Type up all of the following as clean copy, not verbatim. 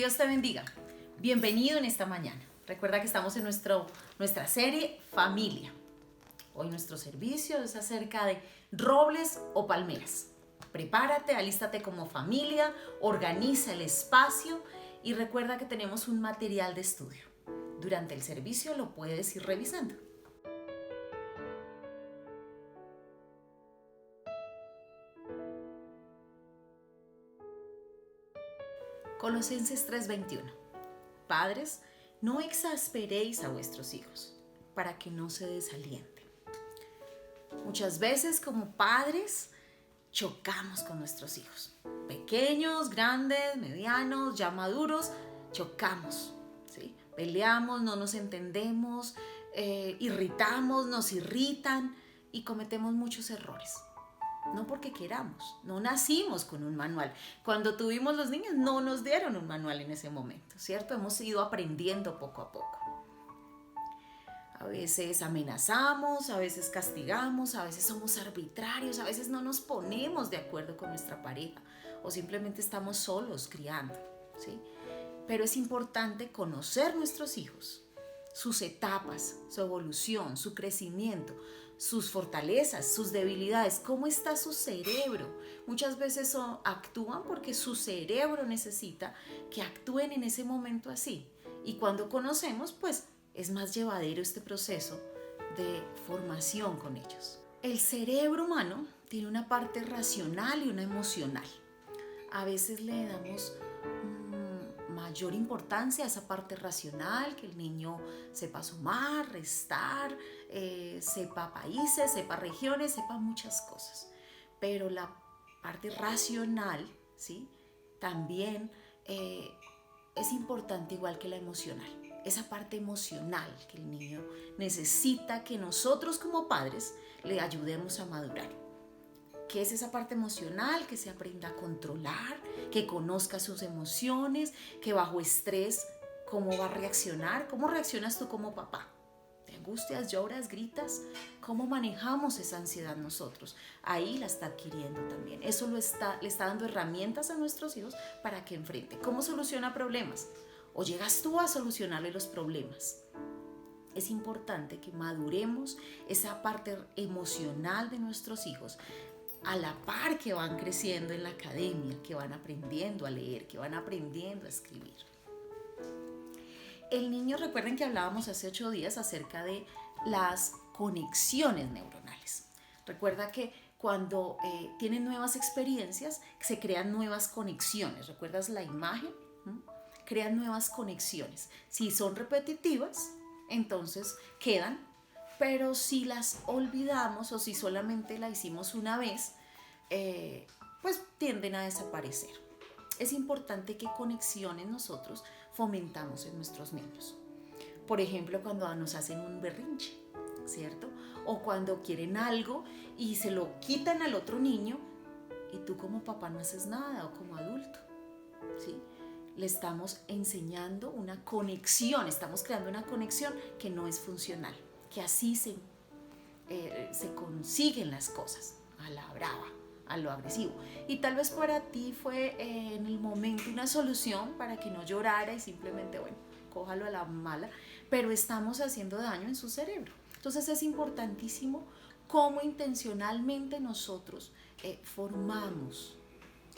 Dios te bendiga. Bienvenido en esta mañana. Recuerda que estamos en nuestra serie Familia. Hoy nuestro servicio es acerca de robles o palmeras. Prepárate, alístate como familia, organiza el espacio y recuerda que tenemos un material de estudio. Durante el servicio lo puedes ir revisando. Colosenses 3:21. Padres, no exasperéis a vuestros hijos, para que no se desalienten. Muchas veces como padres chocamos con nuestros hijos. Pequeños, grandes, medianos, ya maduros, chocamos, ¿sí? Peleamos, no nos entendemos, irritamos, nos irritan y cometemos muchos errores. No porque queramos, no nacimos con un manual. Cuando tuvimos los niños no nos dieron un manual en ese momento, ¿cierto? Hemos ido aprendiendo poco a poco. A veces amenazamos, a veces castigamos, a veces somos arbitrarios, a veces no nos ponemos de acuerdo con nuestra pareja o simplemente estamos solos criando, ¿sí? Pero es importante conocer nuestros hijos, sus etapas, su evolución, su crecimiento, sus fortalezas, sus debilidades, cómo está su cerebro. Muchas veces actúan porque su cerebro necesita que actúen en ese momento así. Y cuando conocemos, pues es más llevadero este proceso de formación con ellos. El cerebro humano tiene una parte racional y una emocional. A veces le damos mayor importancia a esa parte racional, que el niño sepa sumar, restar, sepa países, sepa regiones, sepa muchas cosas. Pero la parte racional, ¿sí? También es importante igual que la emocional. Esa parte emocional que el niño necesita que nosotros como padres le ayudemos a madurar. ¿Qué es esa parte emocional? Que se aprenda a controlar, que conozca sus emociones, que bajo estrés, ¿cómo va a reaccionar? ¿Cómo reaccionas tú como papá? ¿Te angustias, lloras, gritas? ¿Cómo manejamos esa ansiedad nosotros? Ahí la está adquiriendo también. Eso le está dando herramientas a nuestros hijos para que enfrenten. ¿Cómo soluciona problemas? ¿O llegas tú a solucionarle los problemas? Es importante que maduremos esa parte emocional de nuestros hijos a la par que van creciendo en la academia, que van aprendiendo a leer, que van aprendiendo a escribir. El niño, recuerden que hablábamos hace 8 días acerca de las conexiones neuronales. Recuerda que cuando tienen nuevas experiencias, se crean nuevas conexiones. ¿Recuerdas la imagen? Crean nuevas conexiones. Si son repetitivas, entonces quedan. Pero si las olvidamos o si solamente la hicimos una vez, pues tienden a desaparecer. Es importante que conexiones nosotros fomentamos en nuestros niños. Por ejemplo, cuando nos hacen un berrinche, ¿cierto? O cuando quieren algo y se lo quitan al otro niño y tú como papá no haces nada o como adulto, ¿sí? Le estamos enseñando una conexión, estamos creando una conexión que no es funcional. Que así se consiguen las cosas, a la brava, a lo agresivo. Y tal vez para ti fue en el momento una solución para que no llorara y simplemente, bueno, cójalo a la mala, pero estamos haciendo daño en su cerebro. Entonces es importantísimo cómo intencionalmente nosotros formamos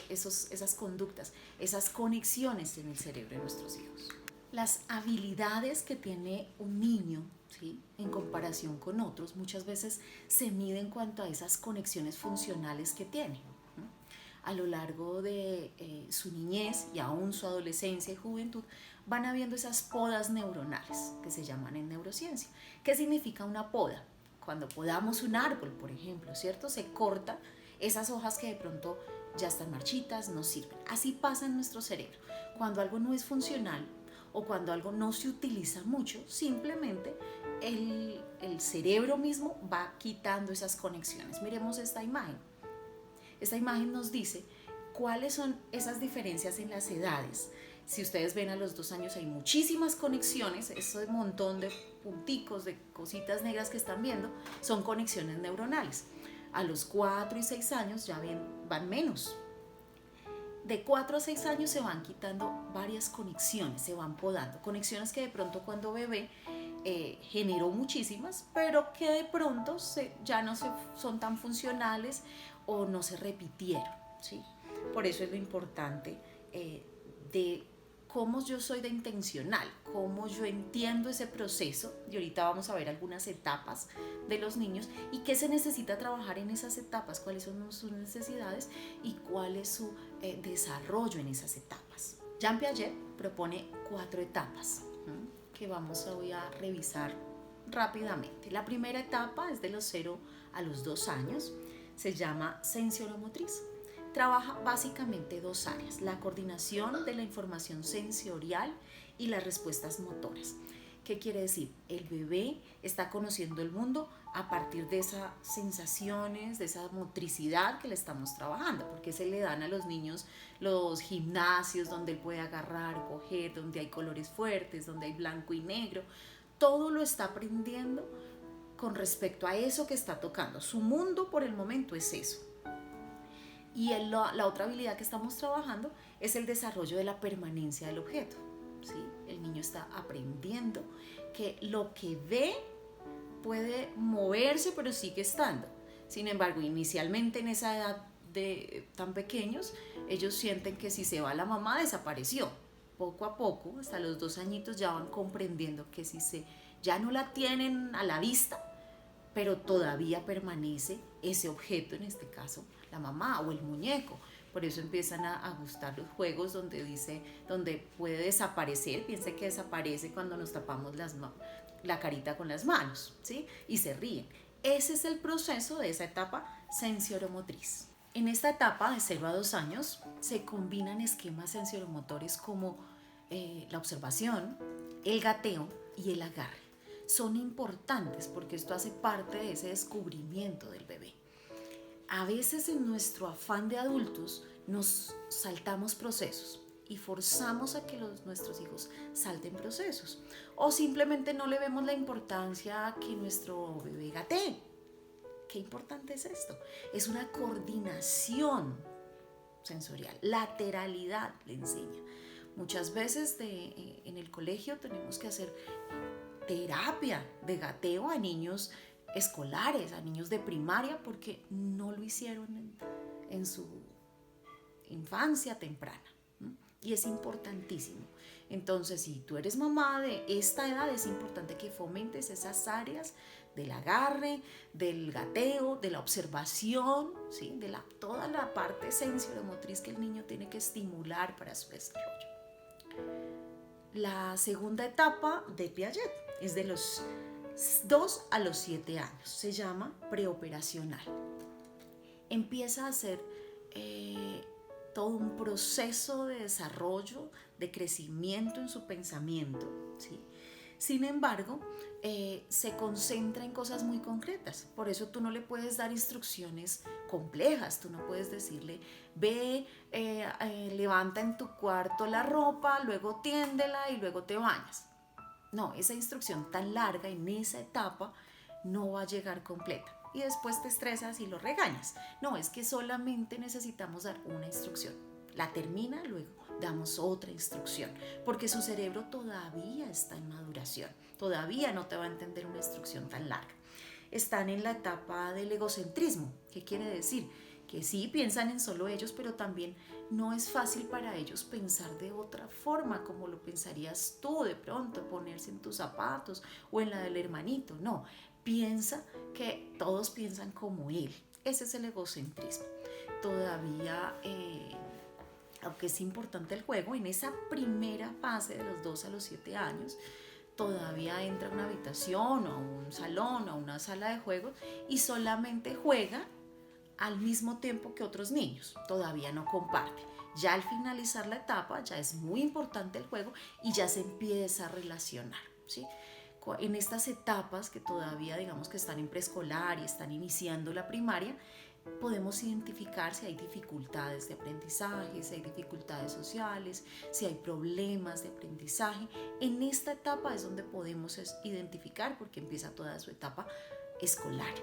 esas conductas, esas conexiones en el cerebro de nuestros hijos. Las habilidades que tiene un niño, ¿sí?, en comparación con otros, muchas veces se mide en cuanto a esas conexiones funcionales que tiene. A lo largo de su niñez y aún su adolescencia y juventud van habiendo esas podas neuronales que se llaman en neurociencia. ¿Qué significa una poda? Cuando podamos un árbol, por ejemplo, ¿cierto? Se corta esas hojas que de pronto ya están marchitas, no sirven. Así pasa en nuestro cerebro. Cuando algo no es funcional, o cuando algo no se utiliza mucho, simplemente el cerebro mismo va quitando esas conexiones. Miremos esta imagen. Esta imagen nos dice cuáles son esas diferencias en las edades. Si ustedes ven, a los 2 años hay muchísimas conexiones, ese montón de punticos, de cositas negras que están viendo, son conexiones neuronales. A los 4 y 6 años ya van menos. De 4 a 6 años se van quitando varias conexiones, se van podando. Conexiones que de pronto cuando bebé generó muchísimas, pero que de pronto ya no son tan funcionales o no se repitieron, ¿sí? Por eso es lo importante de cómo yo soy de intencional, cómo yo entiendo ese proceso, y ahorita vamos a ver algunas etapas de los niños y qué se necesita trabajar en esas etapas, cuáles son sus necesidades y cuál es su desarrollo en esas etapas. Jean Piaget propone 4 etapas que vamos hoy a revisar rápidamente. La primera etapa es de los 0 a los 2 años, se llama sensorial-motriz. Trabaja básicamente 2 áreas: la coordinación de la información sensorial y las respuestas motoras. ¿Qué quiere decir? El bebé está conociendo el mundo a partir de esas sensaciones, de esa motricidad que le estamos trabajando, porque se le dan a los niños los gimnasios donde él puede agarrar, coger, donde hay colores fuertes, donde hay blanco y negro. Todo lo está aprendiendo con respecto a eso que está tocando. Su mundo por el momento es eso. Y la otra habilidad que estamos trabajando es el desarrollo de la permanencia del objeto, ¿sí? El niño está aprendiendo que lo que ve puede moverse, pero sigue estando. Sin embargo, inicialmente en esa edad tan pequeños, ellos sienten que si se va la mamá, desapareció. Poco a poco, hasta los 2 añitos, ya van comprendiendo que ya no la tienen a la vista, pero todavía permanece ese objeto, en este caso la mamá o el muñeco. Por eso empiezan a gustar los juegos donde puede desaparecer. Piensa que desaparece cuando nos tapamos la carita con las manos, ¿sí? Y se ríen. Ese es el proceso de esa etapa sensorial-motriz. En esta etapa de 0 a 2 años se combinan esquemas sensoriomotores como la observación, el gateo y el agarre. Son importantes porque esto hace parte de ese descubrimiento del bebé. A veces en nuestro afán de adultos nos saltamos procesos y forzamos a que nuestros hijos salten procesos, o simplemente no le vemos la importancia a que nuestro bebé gatee. ¿Qué importante es esto? Es una coordinación sensorial, lateralidad le enseña. Muchas veces en el colegio tenemos que hacer terapia de gateo a niños escolares, a niños de primaria, porque no lo hicieron en su infancia temprana. Y es importantísimo. Entonces, si tú eres mamá de esta edad, es importante que fomentes esas áreas del agarre, del gateo, de la observación, ¿sí? De toda la parte sensorial-motriz que el niño tiene que estimular para su desarrollo. La segunda etapa de Piaget es de los 2 a los 7 años. Se llama preoperacional. Empieza a hacer todo un proceso de desarrollo, de crecimiento en su pensamiento, ¿sí? Sin embargo, se concentra en cosas muy concretas. Por eso tú no le puedes dar instrucciones complejas. Tú no puedes decirle, ve, levanta en tu cuarto la ropa, luego tiéndela y luego te bañas. No, esa instrucción tan larga en esa etapa no va a llegar completa. Y después te estresas y lo regañas. No, es que solamente necesitamos dar una instrucción. La termina, luego damos otra instrucción, porque su cerebro todavía está en maduración, todavía no te va a entender una instrucción tan larga. Están en la etapa del egocentrismo. ¿Qué quiere decir? Que sí piensan en solo ellos, pero también no es fácil para ellos pensar de otra forma, como lo pensarías tú de pronto, ponerse en tus zapatos o en la del hermanito. No, piensa que todos piensan como él. Ese es el egocentrismo. Todavía, aunque es importante el juego, en esa primera fase de los 2 a los 7 años, todavía entra a una habitación o a un salón o a una sala de juegos y solamente juega al mismo tiempo que otros niños, todavía no comparte. Ya al finalizar la etapa ya es muy importante el juego y ya se empieza a relacionar, ¿sí? En estas etapas que todavía digamos que están en preescolar y están iniciando la primaria, podemos identificar si hay dificultades de aprendizaje, si hay dificultades sociales, si hay problemas de aprendizaje. En esta etapa es donde podemos identificar, porque empieza toda su etapa escolar.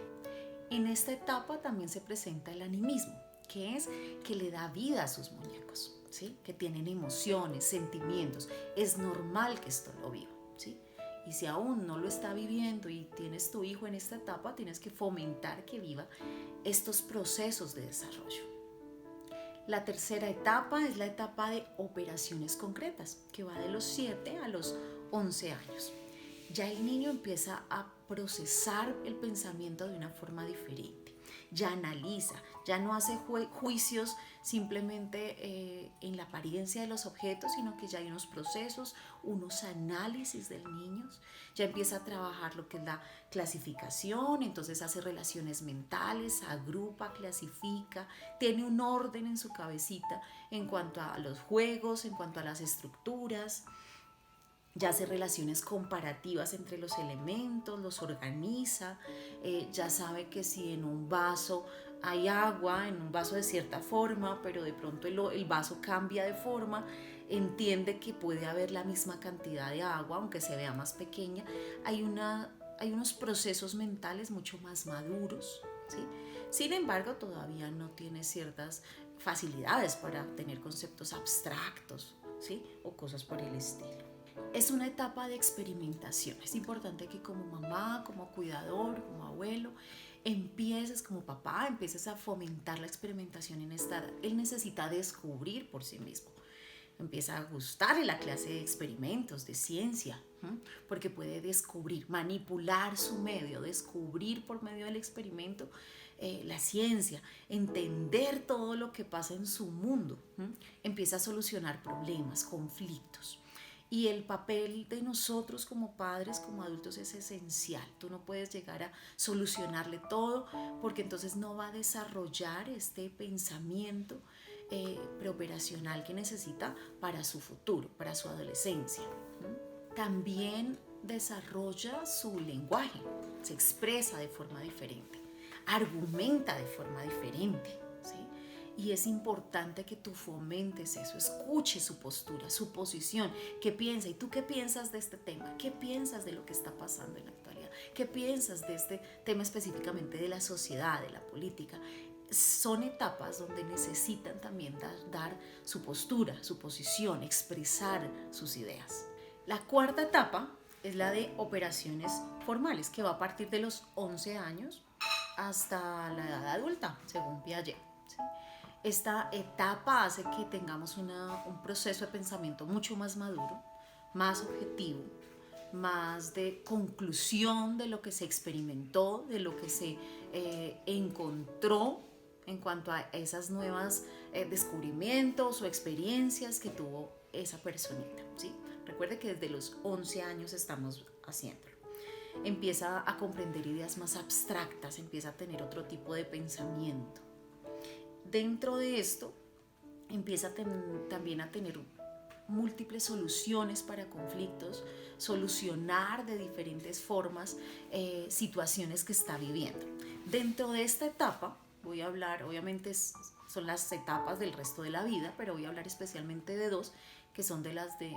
En esta etapa también se presenta el animismo. que es que le da vida a sus muñecos, ¿sí? Que tienen emociones, sentimientos. Es normal que esto lo viva, ¿sí? Y si aún no lo está viviendo y tienes tu hijo en esta etapa, tienes que fomentar que viva estos procesos de desarrollo. La tercera etapa es la etapa de operaciones concretas, que va de los 7 a los 11 años. Ya el niño empieza a procesar el pensamiento de una forma diferente. Ya analiza, ya no hace juicios simplemente en la apariencia de los objetos, sino que ya hay unos procesos, unos análisis del niño. Ya empieza a trabajar lo que es la clasificación, entonces hace relaciones mentales, agrupa, clasifica, tiene un orden en su cabecita en cuanto a los juegos, en cuanto a las estructuras. Ya hace relaciones comparativas entre los elementos, los organiza, ya sabe que si en un vaso hay agua, en un vaso de cierta forma, pero de pronto el vaso cambia de forma, entiende que puede haber la misma cantidad de agua, aunque se vea más pequeña. Hay unos procesos mentales mucho más maduros, ¿sí? Sin embargo, todavía no tiene ciertas facilidades para tener conceptos abstractos, ¿sí? O cosas por el estilo. Es una etapa de experimentación. Es importante que como mamá, como cuidador, como abuelo, como papá, empieces a fomentar la experimentación en esta edad. Él necesita descubrir por sí mismo. Empieza a gustarle la clase de experimentos, de ciencia, porque puede descubrir, manipular su medio, descubrir por medio del experimento la ciencia, entender todo lo que pasa en su mundo. Empieza a solucionar problemas, conflictos. Y el papel de nosotros como padres, como adultos, es esencial. Tú no puedes llegar a solucionarle todo porque entonces no va a desarrollar este pensamiento preoperacional que necesita para su futuro, para su adolescencia. También desarrolla su lenguaje, se expresa de forma diferente, argumenta de forma diferente, ¿sí? Y es importante que tú fomentes eso, escuche su postura, su posición, qué piensa. ¿Y tú qué piensas de este tema? ¿Qué piensas de lo que está pasando en la actualidad? ¿Qué piensas de este tema específicamente de la sociedad, de la política? Son etapas donde necesitan también dar su postura, su posición, expresar sus ideas. La cuarta etapa es la de operaciones formales, que va a partir de los 11 años hasta la edad adulta, según Piaget, ¿sí? Esta etapa hace que tengamos un proceso de pensamiento mucho más maduro, más objetivo, más de conclusión de lo que se experimentó, de lo que se encontró en cuanto a esas nuevas descubrimientos o experiencias que tuvo esa personita, ¿sí? Recuerde que desde los 11 años estamos haciéndolo. Empieza a comprender ideas más abstractas, empieza a tener otro tipo de pensamiento. Dentro de esto, empieza también a tener múltiples soluciones para conflictos, solucionar de diferentes formas situaciones que está viviendo. Dentro de esta etapa, voy a hablar, obviamente son las etapas del resto de la vida, pero voy a hablar especialmente de dos, que son de las de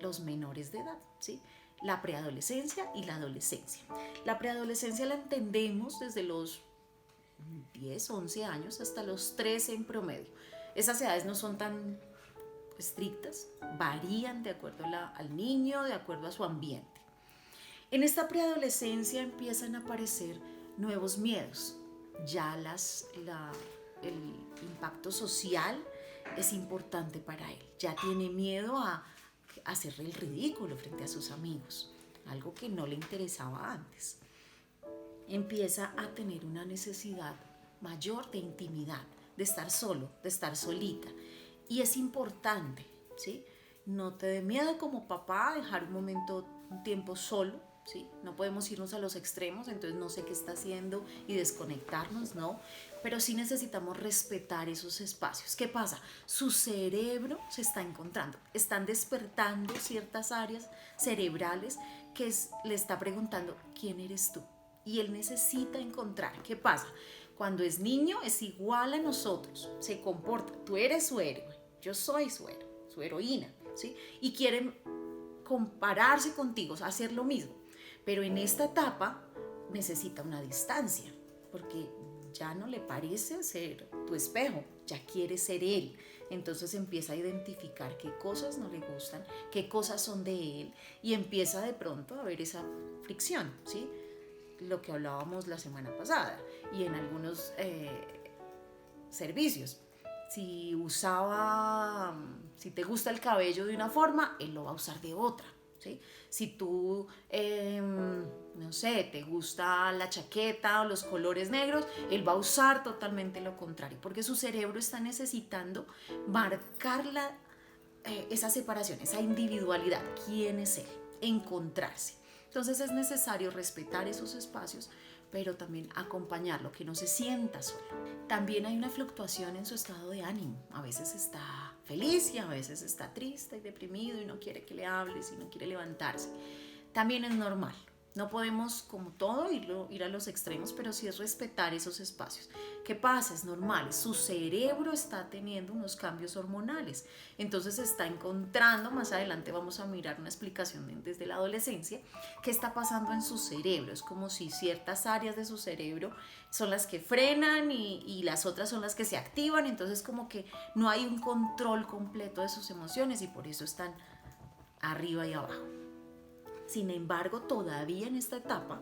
los menores de edad, ¿sí? La preadolescencia y la adolescencia. La preadolescencia la entendemos desde los 10, 11 años hasta los 13 en promedio. Esas edades no son tan estrictas, varían de acuerdo al niño, de acuerdo a su ambiente. En esta preadolescencia empiezan a aparecer nuevos miedos. Ya el impacto social es importante para él. Ya tiene miedo a hacerle el ridículo frente a sus amigos, algo que no le interesaba antes. Empieza a tener una necesidad mayor de intimidad, de estar solo, de estar solita. Y es importante, ¿sí? No te dé miedo como papá dejar un tiempo solo, ¿sí? No podemos irnos a los extremos, entonces no sé qué está haciendo y desconectarnos, ¿no? Pero sí necesitamos respetar esos espacios. ¿Qué pasa? Su cerebro se está encontrando, están despertando ciertas áreas cerebrales que le está preguntando, ¿quién eres tú? Y él necesita encontrar. ¿Qué pasa? Cuando es niño es igual a nosotros, se comporta, tú eres su héroe, yo soy su héroe, su heroína, ¿sí? Y quieren compararse contigo, hacer lo mismo. Pero en esta etapa necesita una distancia, porque ya no le parece ser tu espejo, ya quiere ser él. Entonces empieza a identificar qué cosas no le gustan, qué cosas son de él, y empieza de pronto a ver esa fricción, ¿sí? Lo que hablábamos la semana pasada y en algunos servicios. Si te gusta el cabello de una forma, él lo va a usar de otra. ¿Sí? Si tú, no sé, te gusta la chaqueta o los colores negros, él va a usar totalmente lo contrario, porque su cerebro está necesitando marcar esa separación, esa individualidad. ¿Quién es él? Encontrarse. Entonces es necesario respetar esos espacios, pero también acompañarlo, que no se sienta solo. También hay una fluctuación en su estado de ánimo. A veces está feliz y a veces está triste y deprimido y no quiere que le hables y no quiere levantarse. También es normal. No podemos, como todo, ir a los extremos, pero sí es respetar esos espacios. ¿Qué pasa? Es normal. Su cerebro está teniendo unos cambios hormonales. Entonces está encontrando, más adelante vamos a mirar una explicación desde la adolescencia, qué está pasando en su cerebro. Es como si ciertas áreas de su cerebro son las que frenan y las otras son las que se activan. Entonces como que no hay un control completo de sus emociones y por eso están arriba y abajo. Sin embargo, todavía en esta etapa,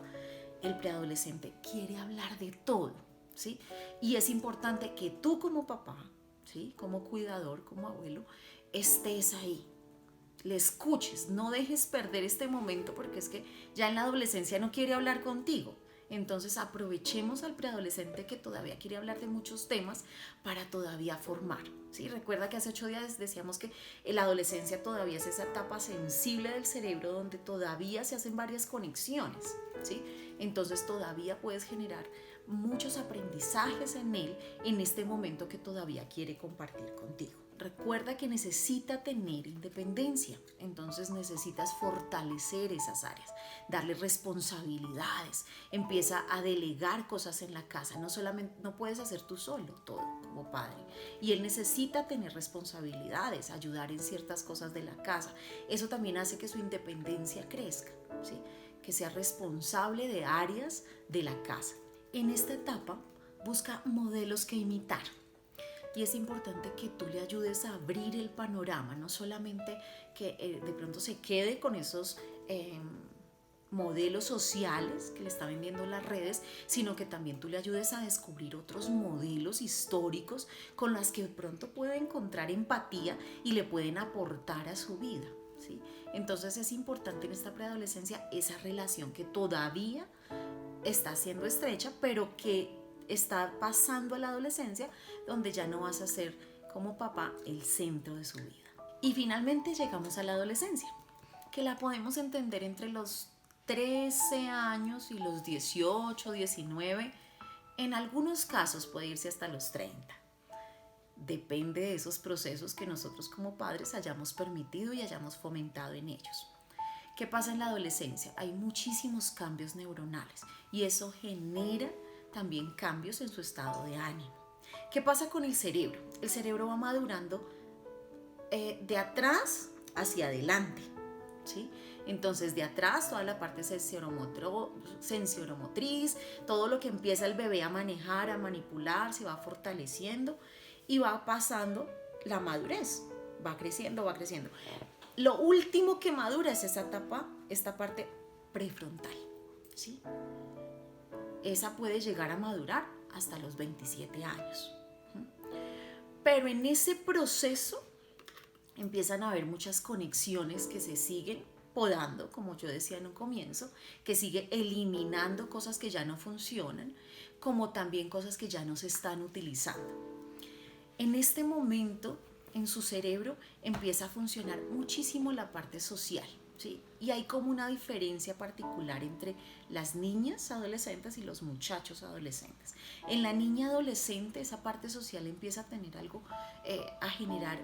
el preadolescente quiere hablar de todo, ¿sí? Y es importante que tú como papá, ¿sí? Como cuidador, como abuelo, estés ahí, le escuches, no dejes perder este momento porque es que ya en la adolescencia no quiere hablar contigo. Entonces aprovechemos al preadolescente que todavía quiere hablar de muchos temas para todavía formar. ¿Sí? Recuerda que hace 8 días decíamos que la adolescencia todavía es esa etapa sensible del cerebro donde todavía se hacen varias conexiones. ¿Sí? Entonces todavía puedes generar muchos aprendizajes en él en este momento que todavía quiere compartir contigo. Recuerda que necesita tener independencia, entonces necesitas fortalecer esas áreas, darle responsabilidades, empieza a delegar cosas en la casa, no puedes hacer tú solo todo como padre, y él necesita tener responsabilidades, ayudar en ciertas cosas de la casa. Eso también hace que su independencia crezca, ¿sí? Que sea responsable de áreas de la casa. En esta etapa busca modelos que imitar. Y es importante que tú le ayudes a abrir el panorama, no solamente que de pronto se quede con esos modelos sociales que le está vendiendo las redes, sino que también tú le ayudes a descubrir otros modelos históricos con los que de pronto puede encontrar empatía y le pueden aportar a su vida, ¿sí? Entonces es importante en esta preadolescencia esa relación que todavía está siendo estrecha, pero que está pasando a la adolescencia, donde ya no vas a ser como papá el centro de su vida. Y finalmente llegamos a la adolescencia, que la podemos entender entre los 13 años y los 18, 19, en algunos casos puede irse hasta los 30. Depende de esos procesos que nosotros como padres hayamos permitido y hayamos fomentado en ellos. ¿Qué pasa en la adolescencia? Hay muchísimos cambios neuronales y eso genera también cambios en su estado de ánimo. ¿Qué pasa con el cerebro? El cerebro va madurando de atrás hacia adelante, ¿sí? Entonces de atrás toda la parte sensoromotriz, todo lo que empieza el bebé a manejar, a manipular, se va fortaleciendo y va pasando la madurez, va creciendo, va creciendo. Lo último que madura es esta etapa, esta parte prefrontal, ¿sí? Esa puede llegar a madurar hasta los 27 años. Pero en ese proceso empiezan a haber muchas conexiones que se siguen podando, como yo decía en un comienzo, que sigue eliminando cosas que ya no funcionan, como también cosas que ya no se están utilizando. En este momento, en su cerebro, empieza a funcionar muchísimo la parte social. ¿Sí? Y hay como una diferencia particular entre las niñas adolescentes y los muchachos adolescentes. En la niña adolescente esa parte social empieza a tener a generar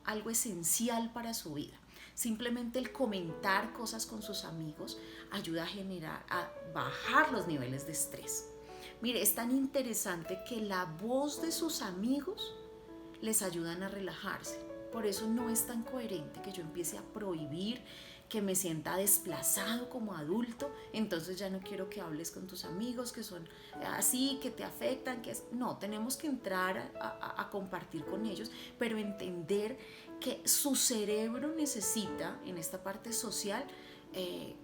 algo esencial para su vida. Simplemente el comentar cosas con sus amigos ayuda a bajar los niveles de estrés. Mire, es tan interesante que la voz de sus amigos les ayudan a relajarse. Por eso no es tan coherente que yo empiece a prohibir que me sienta desplazado como adulto, entonces ya no quiero que hables con tus amigos que son así, que te afectan, no, tenemos que entrar a compartir con ellos, pero entender que su cerebro necesita en esta parte social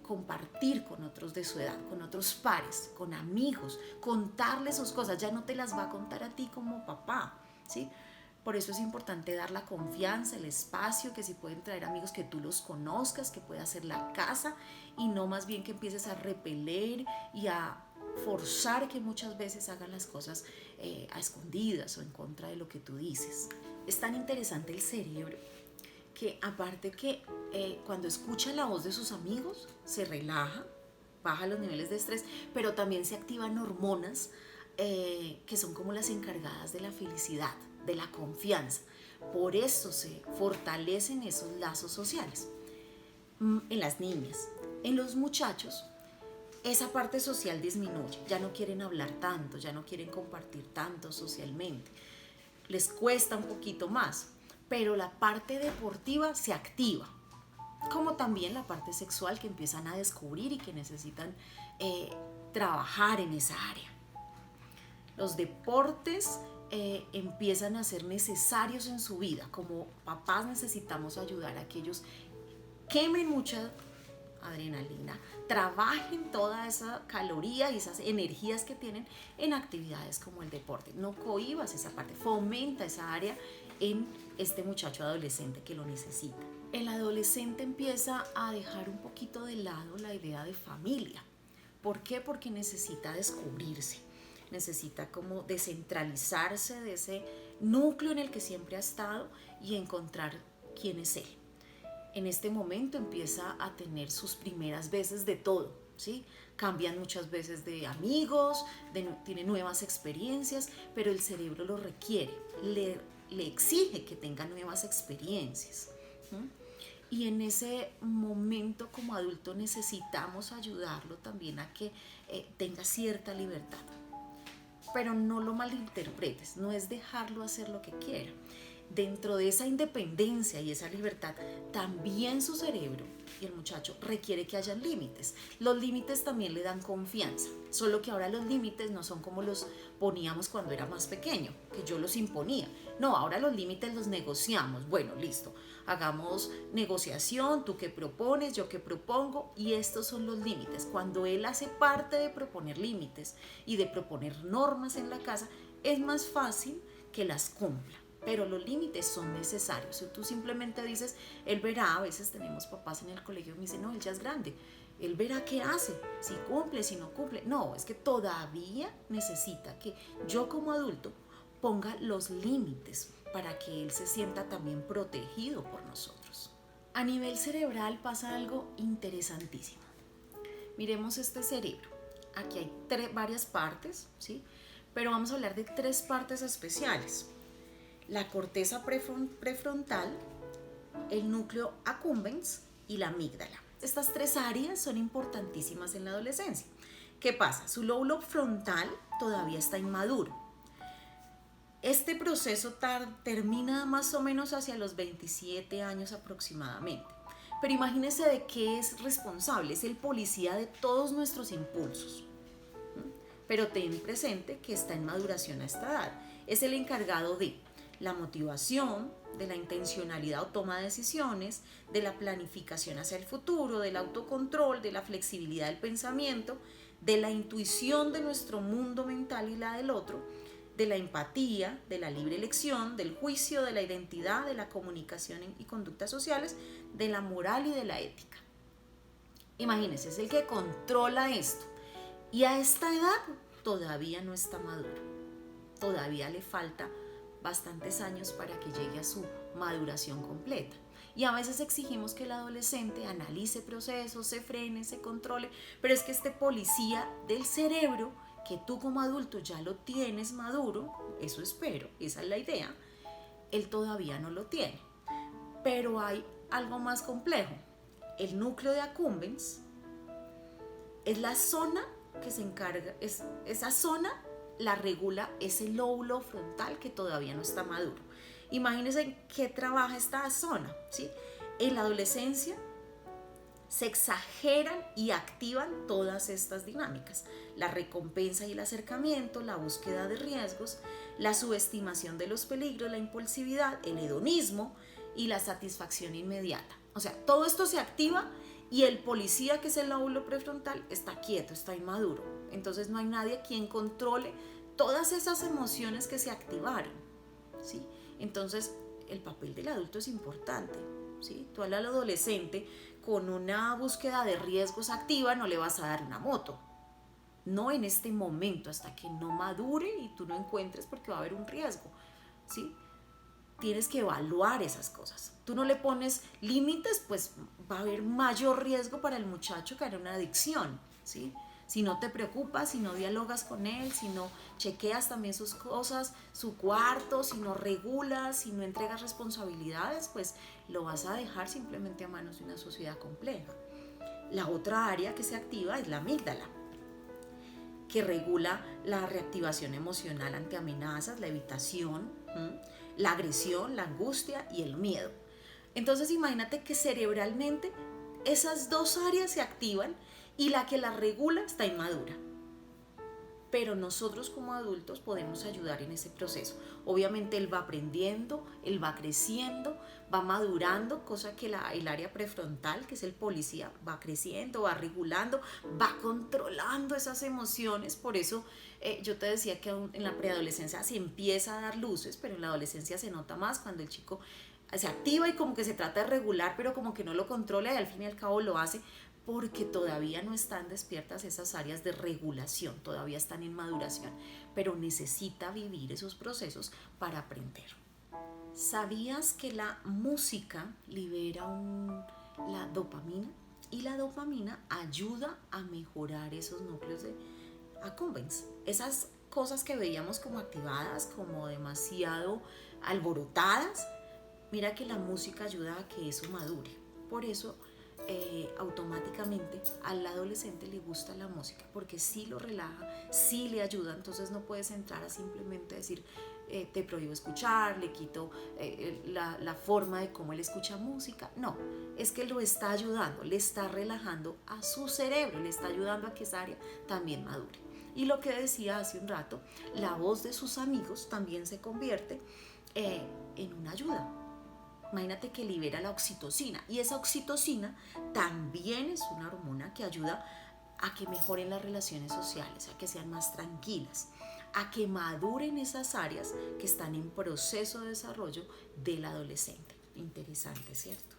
compartir con otros de su edad, con otros pares, con amigos, contarles sus cosas, ya no te las va a contar a ti como papá, ¿sí? Por eso es importante dar la confianza, el espacio, que si pueden traer amigos que tú los conozcas, que pueda ser la casa y no más bien que empieces a repeler y a forzar que muchas veces hagan las cosas a escondidas o en contra de lo que tú dices. Es tan interesante el cerebro que aparte que cuando escucha la voz de sus amigos se relaja, baja los niveles de estrés, pero también se activan hormonas que son como las encargadas de la felicidad, de la confianza. Por eso se fortalecen esos lazos sociales. En las niñas, en los muchachos, esa parte social disminuye, ya no quieren hablar tanto, ya no quieren compartir tanto socialmente, les cuesta un poquito más, pero la parte deportiva se activa, como también la parte sexual que empiezan a descubrir y que necesitan trabajar en esa área. Los deportes empiezan a ser necesarios en su vida. Como papás necesitamos ayudar a que ellos quemen mucha adrenalina, trabajen toda esa caloría y esas energías que tienen en actividades como el deporte. No cohibas esa parte, fomenta esa área en este muchacho adolescente que lo necesita. El adolescente empieza a dejar un poquito de lado la idea de familia. ¿Por qué? Porque necesita descubrirse, necesita como descentralizarse de ese núcleo en el que siempre ha estado y encontrar quién es él. En este momento empieza a tener sus primeras veces de todo, ¿sí? Cambian muchas veces de amigos, tiene nuevas experiencias, pero el cerebro lo requiere, le exige que tenga nuevas experiencias. Y en ese momento como adulto necesitamos ayudarlo también a que tenga cierta libertad. Pero no lo malinterpretes, no es dejarlo hacer lo que quiera. Dentro de esa independencia y esa libertad, también su cerebro y el muchacho requiere que haya límites. Los límites también le dan confianza, solo que ahora los límites no son como los poníamos cuando era más pequeño, que yo los imponía. No, ahora los límites los negociamos. Bueno, listo, hagamos negociación, tú qué propones, yo qué propongo, y estos son los límites. Cuando él hace parte de proponer límites y de proponer normas en la casa, es más fácil que las cumpla. Pero los límites son necesarios. Si tú simplemente dices, él verá, a veces tenemos papás en el colegio que me dicen, no, él ya es grande, él verá qué hace, si cumple, si no cumple. No, es que todavía necesita que yo como adulto ponga los límites para que él se sienta también protegido por nosotros. A nivel cerebral pasa algo interesantísimo. Miremos este cerebro. Aquí hay varias partes, ¿sí? Pero vamos a hablar de 3 partes especiales. La corteza prefrontal, el núcleo accumbens y la amígdala. Estas 3 áreas son importantísimas en la adolescencia. ¿Qué pasa? Su lóbulo frontal todavía está inmaduro. Este proceso termina más o menos hacia los 27 años aproximadamente. Pero imagínense de qué es responsable, es el policía de todos nuestros impulsos. Pero ten presente que está en maduración a esta edad. Es el encargado de la motivación, de la intencionalidad o toma de decisiones, de la planificación hacia el futuro, del autocontrol, de la flexibilidad del pensamiento, de la intuición de nuestro mundo mental y la del otro, de la empatía, de la libre elección, del juicio, de la identidad, de la comunicación y conductas sociales, de la moral y de la ética. Imagínense, es el que controla esto. Y a esta edad todavía no está maduro. Todavía le falta bastantes años para que llegue a su maduración completa. Y a veces exigimos que el adolescente analice procesos, se frene, se controle, pero es que este policía del cerebro, que tú como adulto ya lo tienes maduro, eso espero, esa es la idea, él todavía no lo tiene. Pero hay algo más complejo. El núcleo de accumbens es la zona que se encarga, esa zona la regula ese lóbulo frontal que todavía no está maduro. Imagínense qué trabaja esta zona, ¿sí? En la adolescencia se exageran y activan todas estas dinámicas: la recompensa y el acercamiento, la búsqueda de riesgos, la subestimación de los peligros, la impulsividad, el hedonismo y la satisfacción inmediata. O sea, todo esto se activa y el policía, que es el lóbulo prefrontal, está quieto, está inmaduro. Entonces no hay nadie quien controle todas esas emociones que se activaron, ¿sí? Entonces el papel del adulto es importante, ¿sí? Tú al adolescente con una búsqueda de riesgos activa no le vas a dar una moto. No en este momento, hasta que no madure y tú no encuentres, porque va a haber un riesgo, ¿sí? Tienes que evaluar esas cosas. Tú no le pones límites, pues va a haber mayor riesgo para el muchacho caer en una adicción, ¿sí? Si no te preocupas, si no dialogas con él, si no chequeas también sus cosas, su cuarto, si no regulas, si no entregas responsabilidades, pues lo vas a dejar simplemente a manos de una sociedad compleja. La otra área que se activa es la amígdala, que regula la reactivación emocional ante amenazas, la evitación, la agresión, la angustia y el miedo. Entonces imagínate que cerebralmente esas dos áreas se activan y la que las regula está inmadura. Pero nosotros como adultos podemos ayudar en ese proceso. Obviamente él va aprendiendo, él va creciendo, va madurando, cosa que el área prefrontal, que es el policía, va creciendo, va regulando, va controlando esas emociones. Por eso yo te decía que en la preadolescencia se empieza a dar luces, pero en la adolescencia se nota más cuando el chico se activa y como que se trata de regular, pero como que no lo controla y al fin y al cabo lo hace, porque todavía no están despiertas esas áreas de regulación, todavía están en maduración, pero necesita vivir esos procesos para aprender. ¿Sabías que la música libera la dopamina? Y la dopamina ayuda a mejorar esos núcleos de accumbens, esas cosas que veíamos como activadas, como demasiado alborotadas. Mira que la música ayuda a que eso madure. Por eso automáticamente al adolescente le gusta la música, porque sí lo relaja, sí le ayuda. Entonces no puedes entrar a simplemente decir te prohíbo escuchar, le quito la forma de cómo él escucha música. No, es que lo está ayudando, le está relajando a su cerebro, le está ayudando a que esa área también madure. Y lo que decía hace un rato, la voz de sus amigos también se convierte en una ayuda. Imagínate que libera la oxitocina, y esa oxitocina también es una hormona que ayuda a que mejoren las relaciones sociales, a que sean más tranquilas, a que maduren esas áreas que están en proceso de desarrollo del adolescente. Interesante, ¿cierto?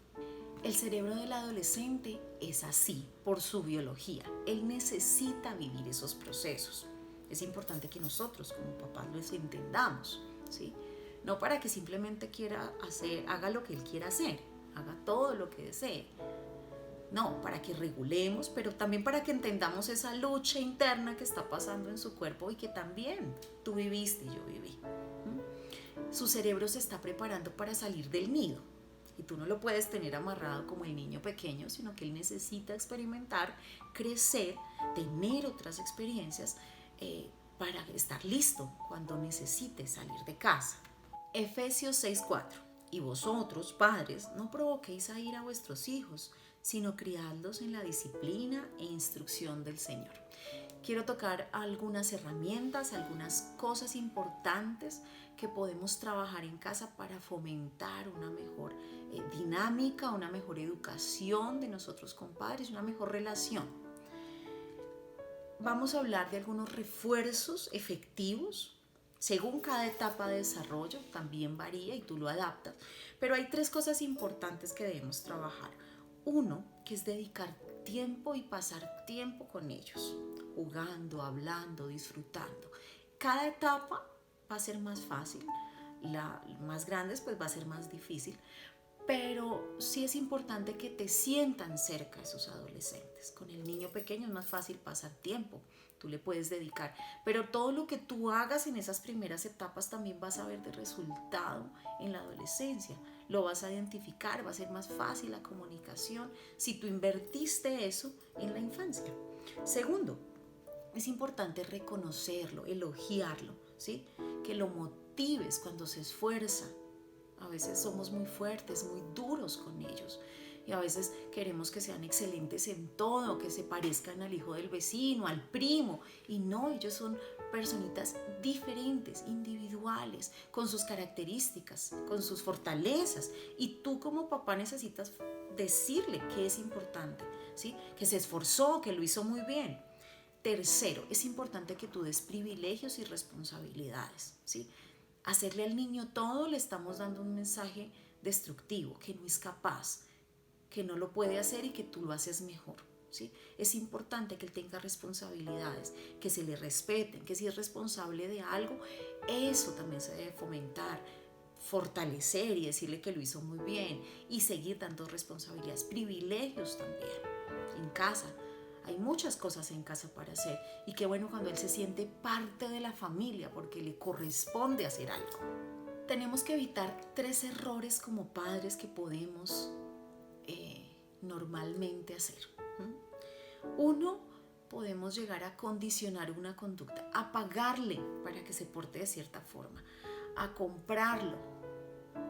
El cerebro del adolescente es así por su biología. Él necesita vivir esos procesos. Es importante que nosotros como papás los entendamos, ¿sí? No para que simplemente haga lo que él quiera hacer, haga todo lo que desee. No, para que regulemos, pero también para que entendamos esa lucha interna que está pasando en su cuerpo y que también tú viviste y yo viví. Su cerebro se está preparando para salir del nido y tú no lo puedes tener amarrado como el niño pequeño, sino que él necesita experimentar, crecer, tener otras experiencias para estar listo cuando necesite salir de casa. Efesios 6:4. Y vosotros, padres, no provoquéis a ira a vuestros hijos, sino criadlos en la disciplina e instrucción del Señor. Quiero tocar algunas herramientas, algunas cosas importantes que podemos trabajar en casa para fomentar una mejor dinámica, una mejor educación de nosotros con padres, una mejor relación. Vamos a hablar de algunos refuerzos efectivos. Según cada etapa de desarrollo también varía y tú lo adaptas, pero hay 3 cosas importantes que debemos trabajar. Uno, que es dedicar tiempo y pasar tiempo con ellos, jugando, hablando, disfrutando. Cada etapa va a ser más fácil, la más grande pues va a ser más difícil, pero sí es importante que te sientan cerca esos adolescentes. Con el niño pequeño es más fácil pasar tiempo, tú le puedes dedicar, pero todo lo que tú hagas en esas primeras etapas también vas a ver de resultado en la adolescencia. Lo vas a identificar, va a ser más fácil la comunicación si tú invertiste eso en la infancia. Segundo, es importante reconocerlo, elogiarlo, ¿sí? Que lo motives cuando se esfuerza. A veces somos muy fuertes, muy duros con ellos. y a veces queremos que sean excelentes en todo, que se parezcan al hijo del vecino, al primo, y no, ellos son personitas diferentes, individuales, con sus características, con sus fortalezas, y tú como papá necesitas decirle que es importante, ¿sí? Que se esforzó, que lo hizo muy bien. Tercero, es importante que tú des privilegios y responsabilidades, ¿sí? Hacerle al niño todo le estamos dando un mensaje destructivo, que no es capaz, que no lo puede hacer y que tú lo haces mejor, ¿sí? Es importante que él tenga responsabilidades, que se le respeten, que si es responsable de algo, eso también se debe fomentar, fortalecer y decirle que lo hizo muy bien y seguir dando responsabilidades, privilegios también en casa. Hay muchas cosas en casa para hacer y qué bueno cuando él se siente parte de la familia porque le corresponde hacer algo. Tenemos que evitar 3 errores como padres que podemos normalmente hacer. Uno, podemos llegar a condicionar una conducta, a pagarle para que se porte de cierta forma, a comprarlo.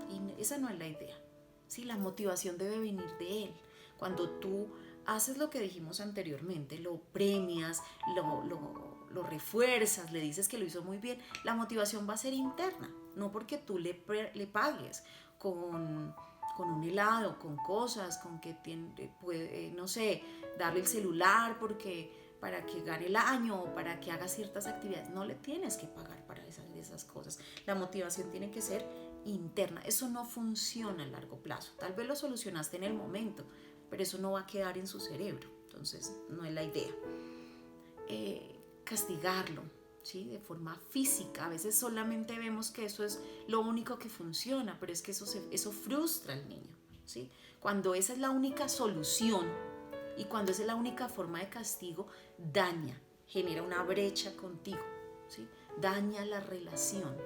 Y esa no es la idea. Sí, la motivación debe venir de él. Cuando tú haces lo que dijimos anteriormente, lo premias, lo refuerzas, le dices que lo hizo muy bien, la motivación va a ser interna, no porque tú le pagues con un helado, con cosas, con que puede, no sé, darle el celular para que gane el año o para que haga ciertas actividades. No le tienes que pagar para esas cosas. La motivación tiene que ser interna. Eso no funciona a largo plazo. Tal vez lo solucionaste en el momento, pero eso no va a quedar en su cerebro. Entonces, no es la idea. Castigarlo, ¿sí? De forma física. A veces solamente vemos que eso es lo único que funciona, pero es que eso frustra al niño, ¿sí? Cuando esa es la única solución y cuando esa es la única forma de castigo, daña, genera una brecha contigo, ¿sí? Daña la relación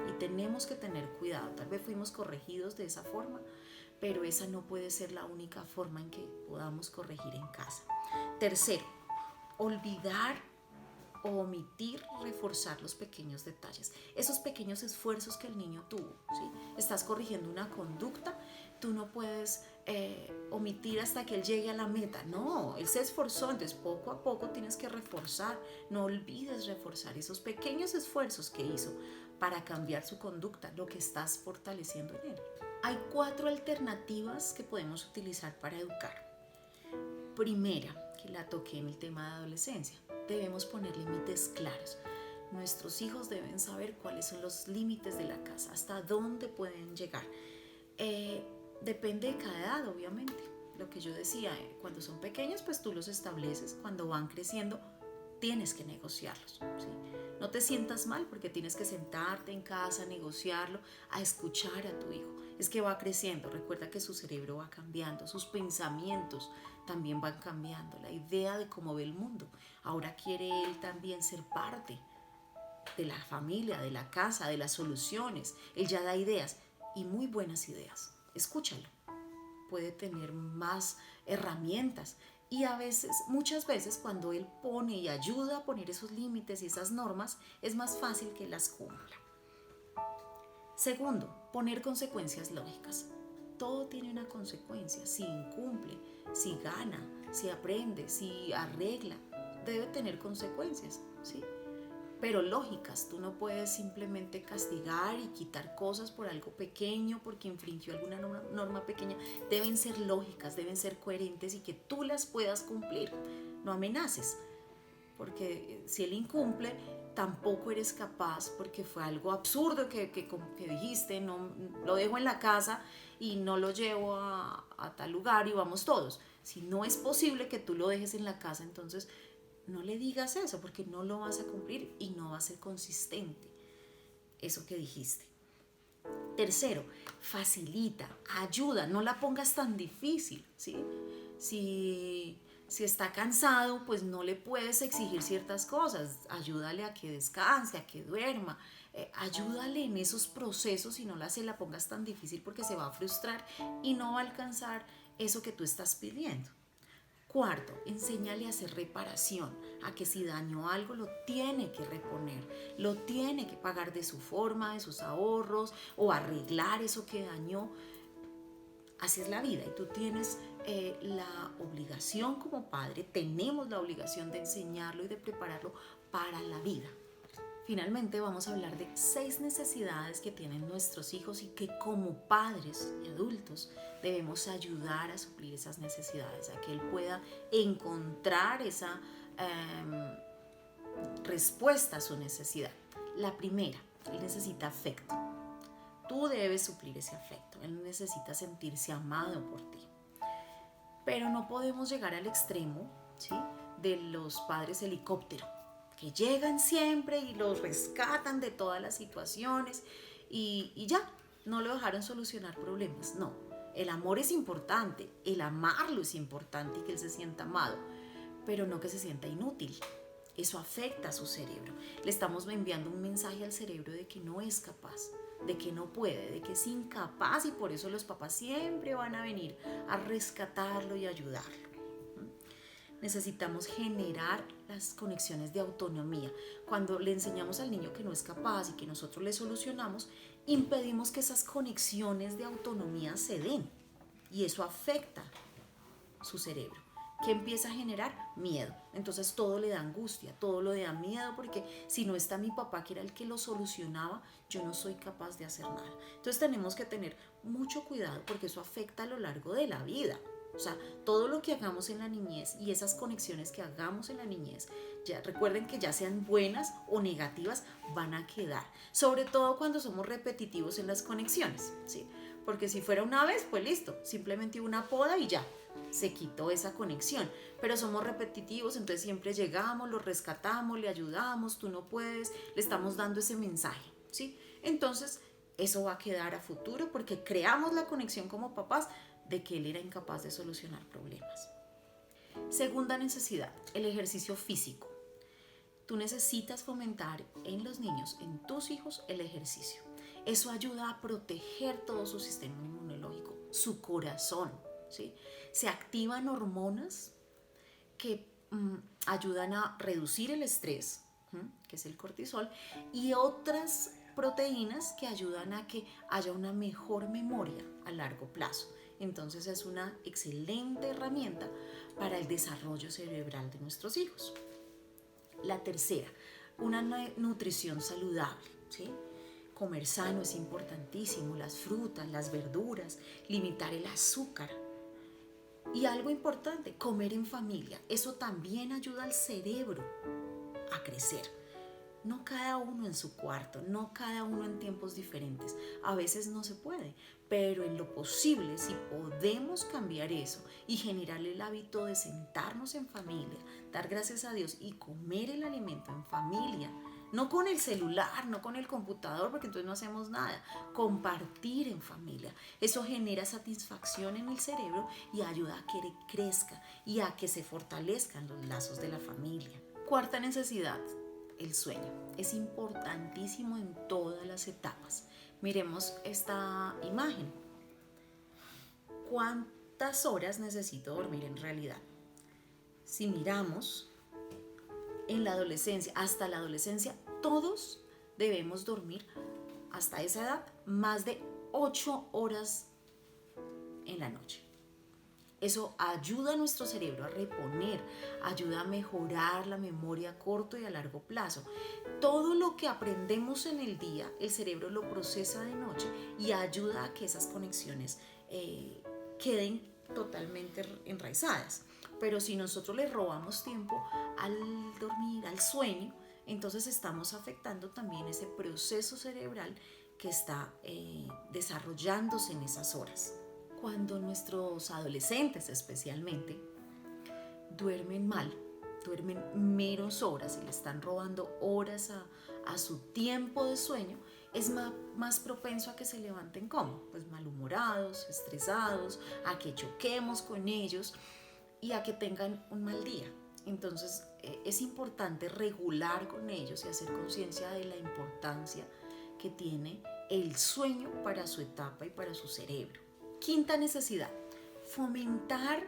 y tenemos que tener cuidado. Tal vez fuimos corregidos de esa forma, pero esa no puede ser la única forma en que podamos corregir en casa. Tercero, olvidar o omitir reforzar los pequeños detalles, esos pequeños esfuerzos que el niño tuvo, ¿sí? Estás corrigiendo una conducta, tú no puedes omitir hasta que él llegue a la meta, no, él se esforzó, entonces poco a poco tienes que reforzar, no olvides reforzar esos pequeños esfuerzos que hizo para cambiar su conducta, lo que estás fortaleciendo en él. Hay 4 alternativas que podemos utilizar para educar. Primera, que la toqué en el tema de adolescencia, debemos poner límites claros. Nuestros hijos deben saber cuáles son los límites de la casa, hasta dónde pueden llegar. Depende de cada edad, obviamente. Lo que yo decía, cuando son pequeños, pues tú los estableces. Cuando van creciendo, tienes que negociarlos, ¿sí? No te sientas mal porque tienes que sentarte en casa, negociarlo, a escuchar a tu hijo. Es que va creciendo, recuerda que su cerebro va cambiando, sus pensamientos también van cambiando, la idea de cómo ve el mundo. Ahora quiere él también ser parte de la familia, de la casa, de las soluciones. Él ya da ideas y muy buenas ideas. Escúchalo. Puede tener más herramientas y a veces, muchas veces cuando él pone y ayuda a poner esos límites y esas normas, es más fácil que las cumpla. Segundo, poner consecuencias lógicas. Todo tiene una consecuencia. Si incumple, si gana, si aprende, si arregla, debe tener consecuencias, ¿sí? Pero lógicas. Tú no puedes simplemente castigar y quitar cosas por algo pequeño, porque infringió alguna norma pequeña. Deben ser lógicas, deben ser coherentes y que tú las puedas cumplir. No amenaces, porque si él incumple, tampoco eres capaz, porque fue algo absurdo que dijiste, no, lo dejo en la casa y no lo llevo a tal lugar y vamos todos. Si no es posible que tú lo dejes en la casa, entonces no le digas eso, porque no lo vas a cumplir y no va a ser consistente eso que dijiste. Tercero, facilita, ayuda, no la pongas tan difícil, ¿sí? Si está cansado, pues no le puedes exigir ciertas cosas. Ayúdale a que descanse, a que duerma. Ayúdale en esos procesos y no se la pongas tan difícil porque se va a frustrar y no va a alcanzar eso que tú estás pidiendo. Cuarto, enséñale a hacer reparación, a que si dañó algo lo tiene que reponer, lo tiene que pagar de su forma, de sus ahorros o arreglar eso que dañó. Así es la vida y tú tienes la obligación como padre, tenemos la obligación de enseñarlo y de prepararlo para la vida. Finalmente vamos a hablar de 6 necesidades que tienen nuestros hijos y que como padres y adultos debemos ayudar a suplir esas necesidades, a que él pueda encontrar esa respuesta a su necesidad. La primera, él necesita afecto. Tú debes suplir ese afecto. Él necesita sentirse amado por ti. Pero no podemos llegar al extremo, ¿sí?, de los padres helicóptero, que llegan siempre y los rescatan de todas las situaciones y ya, no lo dejaron solucionar problemas. No, el amor es importante, el amarlo es importante y que él se sienta amado, pero no que se sienta inútil. Eso afecta a su cerebro. Le estamos enviando un mensaje al cerebro de que no es capaz, de que no puede, de que es incapaz y por eso los papás siempre van a venir a rescatarlo y ayudarlo. Necesitamos generar las conexiones de autonomía. Cuando le enseñamos al niño que no es capaz y que nosotros le solucionamos, impedimos que esas conexiones de autonomía se den y eso afecta su cerebro, que empieza a generar miedo. Entonces todo le da angustia, todo le da miedo, porque si no está mi papá, que era el que lo solucionaba, yo no soy capaz de hacer nada. Entonces tenemos que tener mucho cuidado porque eso afecta a lo largo de la vida. O sea, todo lo que hagamos en la niñez y esas conexiones que hagamos en la niñez, ya recuerden que ya sean buenas o negativas, van a quedar. Sobre todo cuando somos repetitivos en las conexiones, ¿sí? Porque si fuera una vez, pues listo, simplemente una poda y ya, se quitó esa conexión. Pero somos repetitivos, entonces siempre llegamos, lo rescatamos, le ayudamos, tú no puedes, le estamos dando ese mensaje, ¿sí? Entonces, eso va a quedar a futuro porque creamos la conexión como papás de que él era incapaz de solucionar problemas. Segunda necesidad, el ejercicio físico. Tú necesitas fomentar en los niños, en tus hijos, el ejercicio. Eso ayuda a proteger todo su sistema inmunológico, su corazón, ¿sí? Se activan hormonas que ayudan a reducir el estrés, que es el cortisol, y otras proteínas que ayudan a que haya una mejor memoria a largo plazo. Entonces es una excelente herramienta para el desarrollo cerebral de nuestros hijos. La tercera, una nutrición saludable, ¿sí? Comer sano es importantísimo, las frutas, las verduras, limitar el azúcar. Y algo importante, comer en familia. Eso también ayuda al cerebro a crecer. No cada uno en su cuarto, no cada uno en tiempos diferentes. A veces no se puede, pero en lo posible, si podemos cambiar eso y generar el hábito de sentarnos en familia, dar gracias a Dios y comer el alimento en familia, no con el celular, no con el computador, porque entonces no hacemos nada. Compartir en familia. Eso genera satisfacción en el cerebro y ayuda a que crezca y a que se fortalezcan los lazos de la familia. Cuarta necesidad, el sueño. Es importantísimo en todas las etapas. Miremos esta imagen. ¿Cuántas horas necesito dormir en realidad? Si miramos en la adolescencia, hasta la adolescencia, todos debemos dormir hasta esa edad más de 8 horas en la noche. Eso ayuda a nuestro cerebro a reponer, ayuda a mejorar la memoria a corto y a largo plazo. Todo lo que aprendemos en el día, el cerebro lo procesa de noche y ayuda a que esas conexiones queden totalmente enraizadas. Pero si nosotros le robamos tiempo al dormir, al sueño, entonces estamos afectando también ese proceso cerebral que está desarrollándose en esas horas. Cuando nuestros adolescentes especialmente duermen mal, duermen menos horas y le están robando horas a su tiempo de sueño, es más propenso a que se levanten como, pues malhumorados, estresados, a que choquemos con ellos y a que tengan un mal día. Entonces es importante regular con ellos y hacer conciencia de la importancia que tiene el sueño para su etapa y para su cerebro. Quinta necesidad, fomentar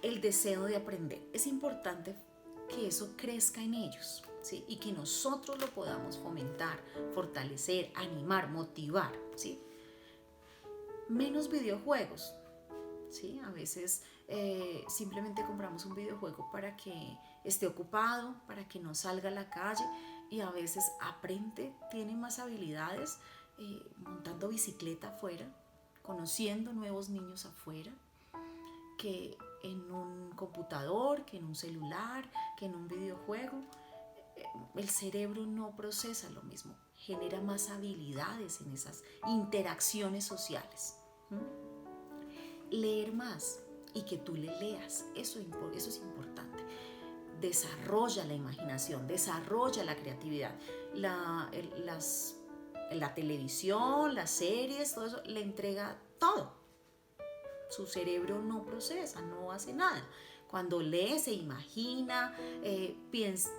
el deseo de aprender. Es importante que eso crezca en ellos, ¿sí? Y que nosotros lo podamos fomentar, fortalecer, animar, motivar, ¿sí? menos videojuegos. ¿Sí? A veces simplemente compramos un videojuego para que esté ocupado, para que no salga a la calle, y a veces aprende, tiene más habilidades montando bicicleta afuera, conociendo nuevos niños afuera, que en un computador, que en un celular, que en un videojuego. El cerebro no procesa lo mismo, genera más habilidades en esas interacciones sociales. Leer más y que tú le leas, eso es importante. Desarrolla la imaginación, desarrolla la creatividad. La televisión, las series, todo eso le entrega todo. Su cerebro no procesa, no hace nada. Cuando lee, se imagina,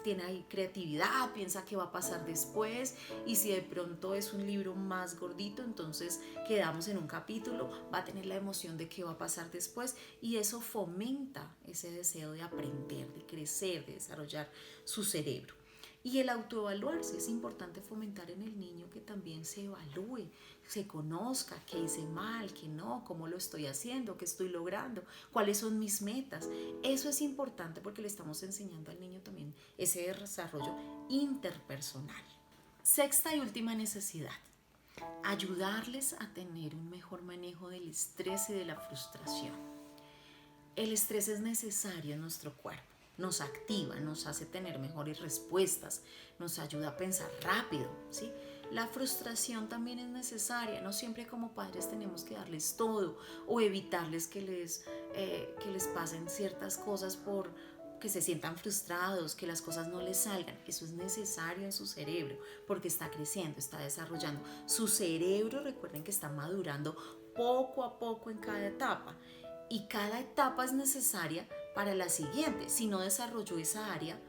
tiene ahí creatividad, piensa qué va a pasar después, y si de pronto es un libro más gordito, entonces quedamos en un capítulo, va a tener la emoción de qué va a pasar después, y eso fomenta ese deseo de aprender, de crecer, de desarrollar su cerebro. Y el autoevaluarse, es importante fomentar en el niño que también se evalúe, se conozca qué hice mal, qué no, cómo lo estoy haciendo, qué estoy logrando, cuáles son mis metas. Eso es importante porque le estamos enseñando al niño también ese desarrollo interpersonal. Sexta y última necesidad: ayudarles a tener un mejor manejo del estrés y de la frustración. El estrés es necesario en nuestro cuerpo. Nos activa, nos hace tener mejores respuestas, nos ayuda a pensar rápido, ¿sí? La frustración también es necesaria. No siempre como padres tenemos que darles todo o evitarles que les pasen ciertas cosas por que se sientan frustrados, que las cosas no les salgan. Eso es necesario en su cerebro porque está creciendo, está desarrollando. Su cerebro, recuerden que está madurando poco a poco en cada etapa, y cada etapa es necesaria para la siguiente. Si no desarrolló esa área,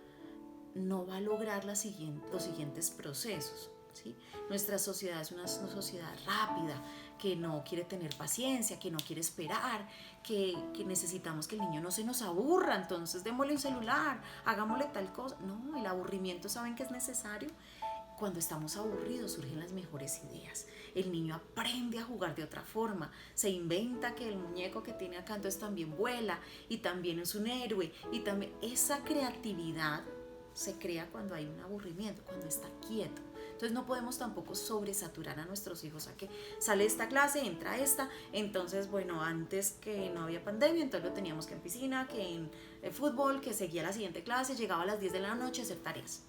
no va a lograr los siguientes procesos, ¿sí? Nuestra sociedad es una sociedad rápida, que no quiere tener paciencia, que no quiere esperar, que necesitamos que el niño no se nos aburra, entonces démosle un celular, hagámosle tal cosa. No, el aburrimiento, ¿saben que es necesario? Cuando estamos aburridos surgen las mejores ideas. El niño aprende a jugar de otra forma, se inventa que el muñeco que tiene acá entonces también vuela y también es un héroe, y también esa creatividad se crea cuando hay un aburrimiento, cuando está quieto. Entonces no podemos tampoco sobresaturar a nuestros hijos a que sale esta clase, entra esta, entonces bueno, antes que no había pandemia, entonces lo teníamos que en piscina, que en fútbol, que seguía la siguiente clase, llegaba a las 10 de la noche a hacer tareas.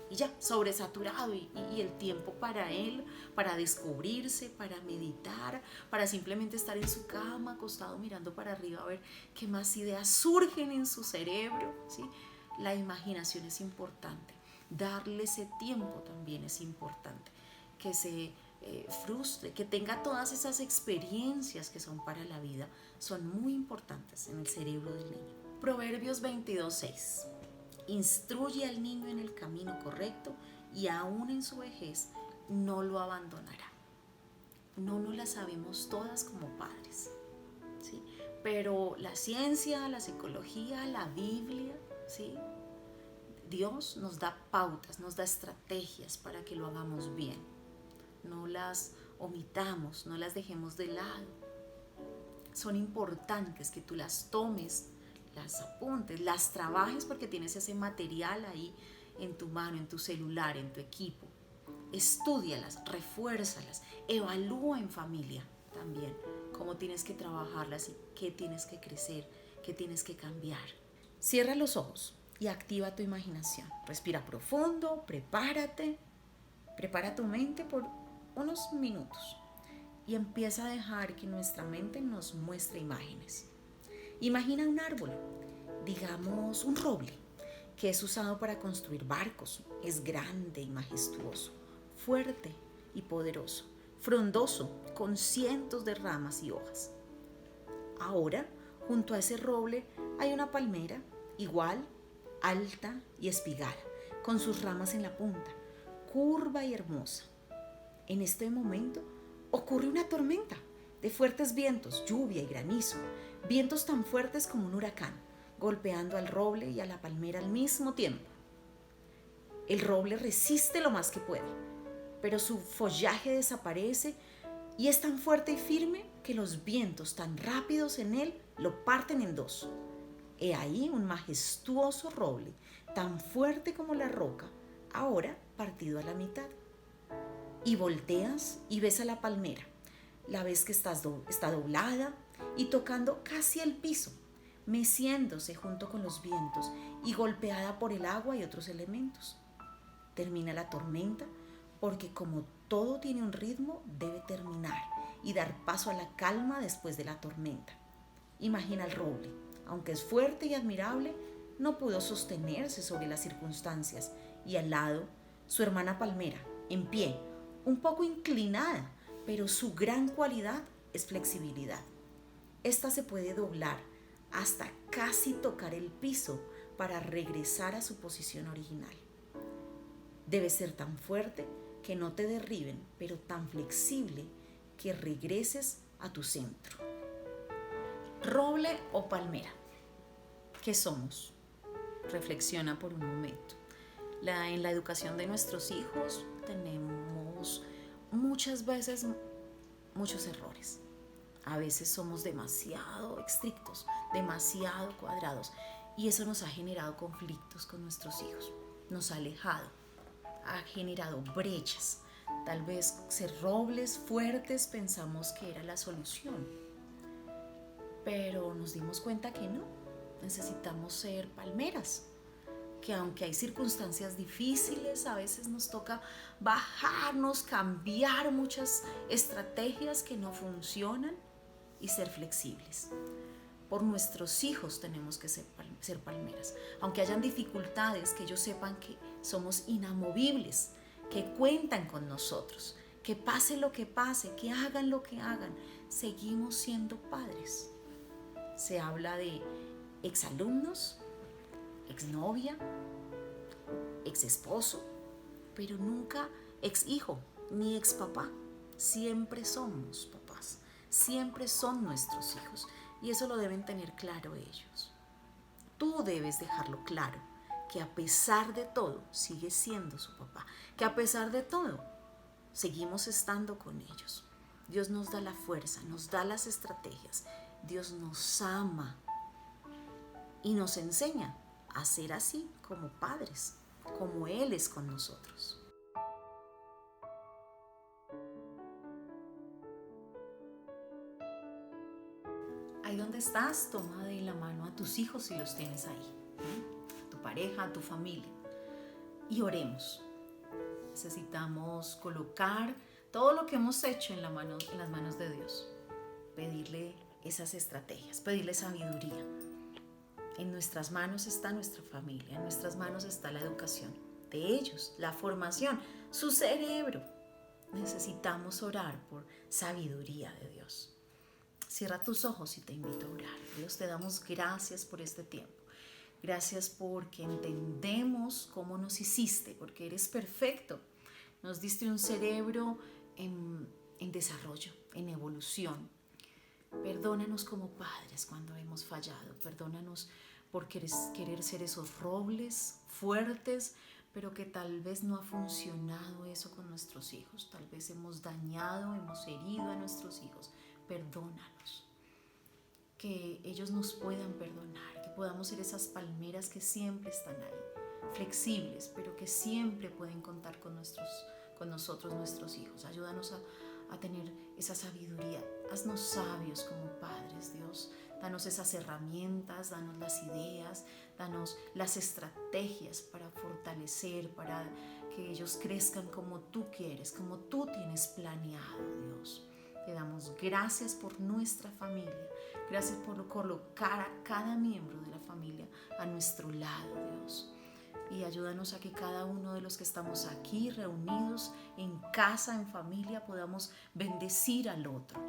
Y ya, sobresaturado, y el tiempo para él, para descubrirse, para meditar, para simplemente estar en su cama, acostado mirando para arriba a ver qué más ideas surgen en su cerebro, ¿sí? La imaginación es importante, darle ese tiempo también es importante, que se frustre, que tenga todas esas experiencias que son para la vida, son muy importantes en el cerebro del niño. Proverbios 22:6: instruye al niño en el camino correcto y aún en su vejez no lo abandonará. No nos la sabemos todas como padres, ¿sí? Pero la ciencia, la psicología, la Biblia, ¿sí? Dios nos da pautas, nos da estrategias para que lo hagamos bien. No las omitamos, no las dejemos de lado. Son importantes que tú las tomes, las apuntes, las trabajes, porque tienes ese material ahí en tu mano, en tu celular, en tu equipo. Estúdialas, refuérzalas, evalúa en familia también cómo tienes que trabajarlas y qué tienes que crecer, qué tienes que cambiar. Cierra los ojos y activa tu imaginación. Respira profundo, prepara tu mente por unos minutos y empieza a dejar que nuestra mente nos muestre imágenes. Imagina un árbol, digamos un roble, que es usado para construir barcos. Es grande y majestuoso, fuerte y poderoso, frondoso, con cientos de ramas y hojas. Ahora, junto a ese roble hay una palmera, igual, alta y espigada, con sus ramas en la punta, curva y hermosa. En este momento ocurre una tormenta de fuertes vientos, lluvia y granizo, vientos tan fuertes como un huracán, golpeando al roble y a la palmera al mismo tiempo. El roble resiste lo más que puede, pero su follaje desaparece y es tan fuerte y firme que los vientos tan rápidos en él lo parten en dos. He ahí un majestuoso roble, tan fuerte como la roca, ahora partido a la mitad. Y volteas y ves a la palmera. La ves que está doblada y tocando casi el piso, meciéndose junto con los vientos y golpeada por el agua y otros elementos. Termina la tormenta porque como todo tiene un ritmo, debe terminar y dar paso a la calma después de la tormenta. Imagina el roble, aunque es fuerte y admirable, no pudo sostenerse sobre las circunstancias, y al lado su hermana palmera, en pie, un poco inclinada, pero su gran cualidad es flexibilidad. Esta se puede doblar hasta casi tocar el piso para regresar a su posición original. Debe ser tan fuerte que no te derriben, pero tan flexible que regreses a tu centro. Roble o palmera. ¿Qué somos? Reflexiona por un momento. En la educación de nuestros hijos tenemos muchas veces muchos errores. A veces somos demasiado estrictos, demasiado cuadrados, y eso nos ha generado conflictos con nuestros hijos. Nos ha alejado, ha generado brechas. Tal vez ser robles fuertes pensamos que era la solución, pero nos dimos cuenta que no. Necesitamos ser palmeras, que aunque hay circunstancias difíciles, a veces nos toca bajarnos, cambiar muchas estrategias que no funcionan y ser flexibles. Por nuestros hijos tenemos que ser palmeras. Aunque hayan dificultades, que ellos sepan que somos inamovibles, que cuentan con nosotros, que pase lo que pase, que hagan lo que hagan, seguimos siendo padres. Se habla de exalumnos, exnovia, exesposo, pero nunca exhijo ni expapá. Siempre somos papás, siempre son nuestros hijos, y eso lo deben tener claro ellos. Tú debes dejarlo claro, que a pesar de todo sigues siendo su papá, que a pesar de todo seguimos estando con ellos. Dios nos da la fuerza, nos da las estrategias, Dios nos ama y nos enseña a ser así como padres, como Él es con nosotros. Ahí donde estás, toma de la mano a tus hijos si los tienes ahí, a tu pareja, a tu familia, y oremos. Necesitamos colocar todo lo que hemos hecho en las manos de Dios, pedirle esas estrategias, pedirle sabiduría. En nuestras manos está nuestra familia, en nuestras manos está la educación de ellos, la formación, su cerebro. Necesitamos orar por sabiduría de Dios. Cierra tus ojos y te invito a orar. Dios, te damos gracias por este tiempo. Gracias porque entendemos cómo nos hiciste, porque eres perfecto. Nos diste un cerebro en desarrollo, en evolución. Perdónanos como padres cuando hemos fallado. Perdónanos por querer ser esos robles fuertes, pero que tal vez no ha funcionado eso con nuestros hijos. Tal vez hemos dañado, hemos herido a nuestros hijos. Perdónanos. Que ellos nos puedan perdonar, que podamos ser esas palmeras que siempre están ahí, flexibles, pero que siempre pueden contar con nosotros, nuestros hijos. Ayúdanos a tener esa sabiduría. Haznos sabios como padres, Dios. Danos esas herramientas, danos las ideas, danos las estrategias para fortalecer, para que ellos crezcan como tú quieres, como tú tienes planeado, Dios. Te damos gracias por nuestra familia. Gracias por colocar a cada miembro de la familia a nuestro lado, Dios. Y ayúdanos a que cada uno de los que estamos aquí reunidos en casa, en familia, podamos bendecir al otro.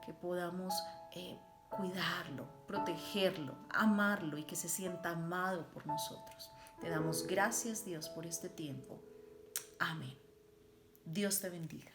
Que podamos cuidarlo, protegerlo, amarlo y que se sienta amado por nosotros. Te damos gracias, Dios, por este tiempo. Amén. Dios te bendiga.